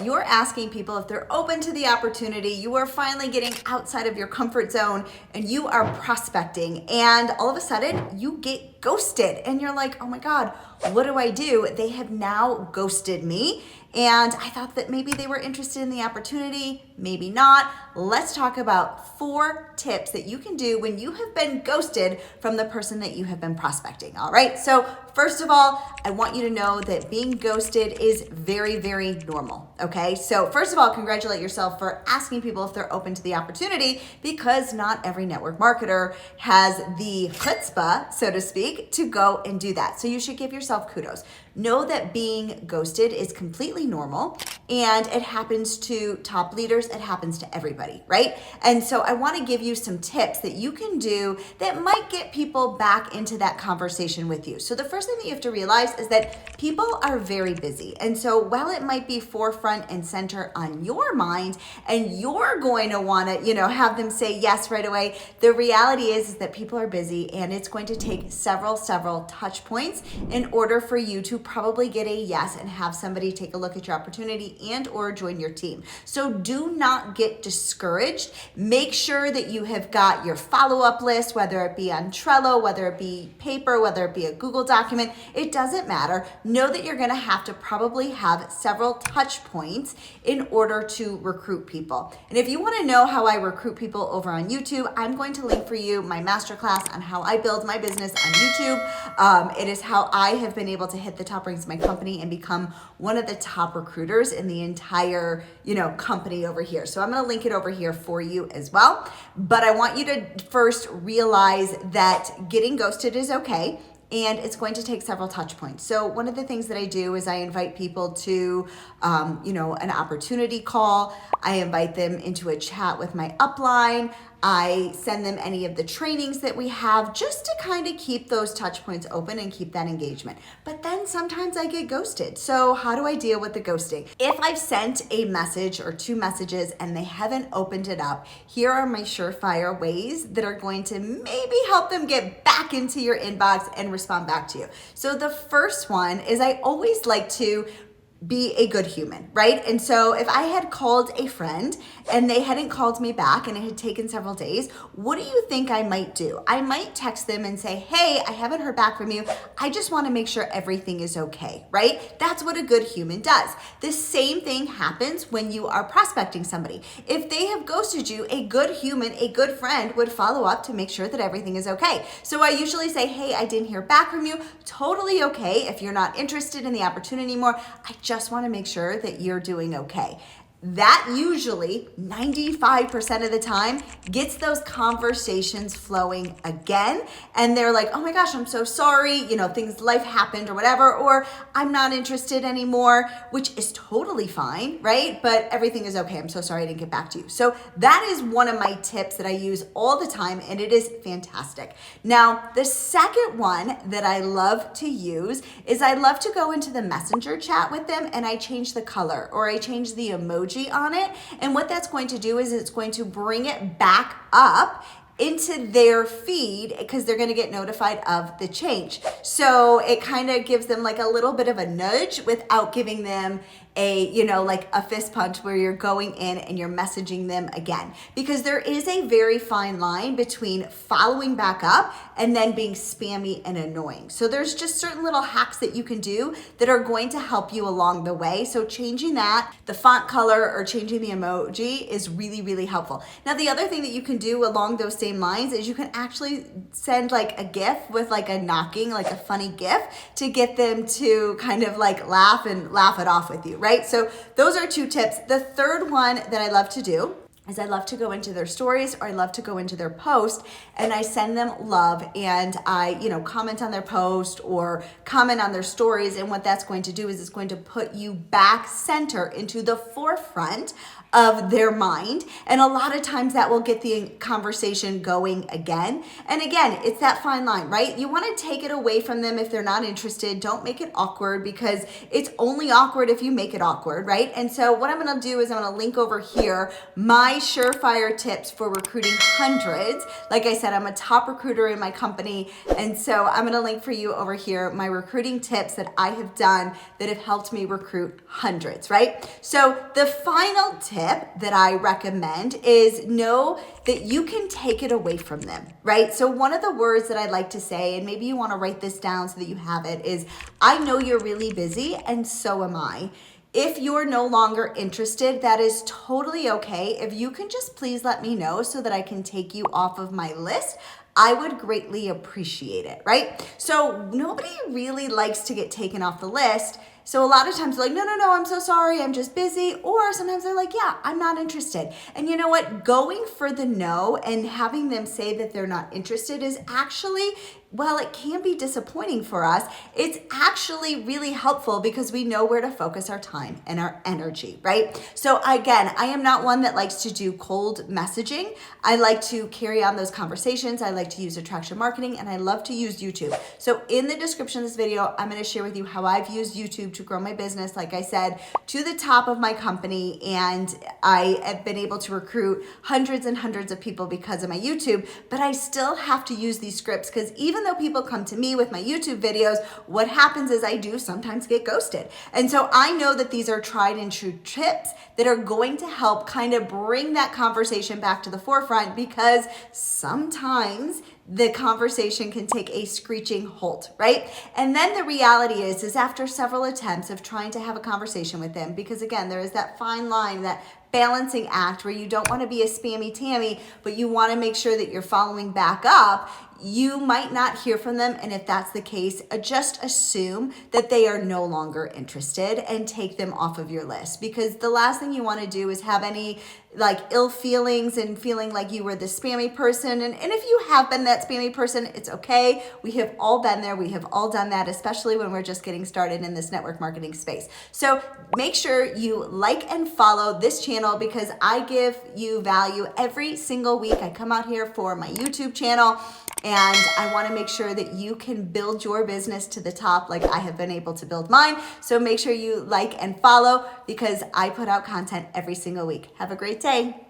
you're asking people if they're open to the opportunity. You are finally getting outside of your comfort zone and you are prospecting, and all of a sudden you get ghosted and you're like, oh my God, what do I do? They have now ghosted me. And I thought that maybe they were interested in the opportunity, maybe not. Let's talk about 4 tips that you can do when you have been ghosted from the person that you have been prospecting. All right. So first of all, I want you to know that being ghosted is very, very normal. Okay. So first of all, congratulate yourself for asking people if they're open to the opportunity, because not every network marketer has the chutzpah, so to speak, to go and do that. So you should give yourself kudos. Know that being ghosted is completely normal, and it happens to top leaders. It happens to everybody, right? And so I want to give you some tips that you can do that might get people back into that conversation with you. So the first thing that you have to realize is that people are very busy. And so while it might be forefront and center on your mind and you're going to want to, have them say yes right away, the reality is that people are busy, and it's going to take several touch points in order for you to probably get a yes and have somebody take a look at your opportunity and or join your team. So do not get discouraged. Make sure that you have got your follow-up list, whether it be on Trello, whether it be paper, whether it be a Google document, it doesn't matter. Know that you're gonna have to probably have several touch points in order to recruit people. And if you wanna know how I recruit people over on YouTube, I'm going to link for you my masterclass on how I build my business on YouTube. It is how I have been able to hit the top ranks of my company and become one of the top recruiters in the entire, company over here. So I'm going to link it over here for you as well. But I want you to first realize that getting ghosted is okay, and it's going to take several touch points. So one of the things that I do is I invite people to, an opportunity call. I invite them into a chat with my upline. I send them any of the trainings that we have, just to kind of keep those touch points open and keep that engagement. But then sometimes I get ghosted. So how do I deal with the ghosting? If I've sent a message or 2 messages and they haven't opened it up, here are my surefire ways that are going to maybe help them get back into your inbox and respond back to you. So the first one is I always like to be a good human, right? And so if I had called a friend and they hadn't called me back and it had taken several days, what do you think I might do? I might text them and say, hey, I haven't heard back from you. I just want to make sure everything is okay, right? That's what a good human does. The same thing happens when you are prospecting somebody. If they have ghosted you, a good human, a good friend would follow up to make sure that everything is okay. So I usually say, hey, I didn't hear back from you. Totally okay. If you're not interested in the opportunity anymore, I just want to make sure that you're doing okay. That usually 95% of the time gets those conversations flowing again. And they're like, oh my gosh, I'm so sorry. Life happened or whatever, or I'm not interested anymore, which is totally fine, right? But everything is okay. I'm so sorry I didn't get back to you. So that is one of my tips that I use all the time, and it is fantastic. Now, the second one that I love to use is I love to go into the messenger chat with them and I change the color or I change the emoji on it. And what that's going to do is it's going to bring it back up into their feed, because they're going to get notified of the change. So it kind of gives them like a little bit of a nudge without giving them like a fist punch where you're going in and you're messaging them again, because there is a very fine line between following back up and then being spammy and annoying. So there's just certain little hacks that you can do that are going to help you along the way. So changing the font color or changing the emoji is really, really helpful. Now, the other thing that you can do along those same lines is you can actually send like a GIF with like a knocking, like a funny GIF, to get them to kind of like laugh it off with you, right? So those are 2 tips. The third one that I love to do is I love to go into their stories, or I love to go into their post, and I send them love, and I, comment on their post or comment on their stories. And what that's going to do is it's going to put you back center into the forefront of their mind. And a lot of times that will get the conversation going again. And again, it's that fine line, right? You want to take it away from them if they're not interested. Don't make it awkward, because it's only awkward if you make it awkward, right? And so what I'm going to do is I'm going to link over here my my Surefire tips for recruiting hundreds. Like I said, I'm a top recruiter in my company, and so I'm gonna link for you over here my recruiting tips that I have done that have helped me recruit hundreds, right? So the final tip that I recommend is know that you can take it away from them, right? So one of the words that I like to say, and maybe you wanna write this down so that you have it, is I know you're really busy and so am I. If you're no longer interested, that is totally okay. If you can just please let me know so that I can take you off of my list, I would greatly appreciate it, right? So nobody really likes to get taken off the list. So a lot of times they're like, no, I'm so sorry, I'm just busy. Or sometimes they're like, yeah, I'm not interested. And you know what? Going for the no and having them say that they're not interested is actually, well, it can be disappointing for us. It's actually really helpful because we know where to focus our time and our energy, right? So again, I am not one that likes to do cold messaging. I like to carry on those conversations. I like to use attraction marketing, and I love to use YouTube. So in the description of this video, I'm gonna share with you how I've used YouTube to grow my business, like I said, to the top of my company, and I have been able to recruit hundreds and hundreds of people because of my YouTube, but I still have to use these scripts because even though people come to me with my YouTube videos, what happens is I do sometimes get ghosted. And so I know that these are tried and true tips that are going to help kind of bring that conversation back to the forefront, because sometimes the conversation can take a screeching halt, right? And then the reality is after several attempts of trying to have a conversation with them, because again, there is that fine line, that balancing act where you don't want to be a spammy Tammy, but you want to make sure that you're following back up, you might not hear from them. And if that's the case, just assume that they are no longer interested and take them off of your list, because the last thing you want to do is have any like ill feelings and feeling like you were the spammy person. And if you have been that spammy person, it's okay. We have all been there. We have all done that, especially when we're just getting started in this network marketing space. So make sure you like and follow this channel, because I give you value every single week. I come out here for my YouTube channel, and I want to make sure that you can build your business to the top like I have been able to build mine. So make sure you like and follow, because I put out content every single week. Have a great day.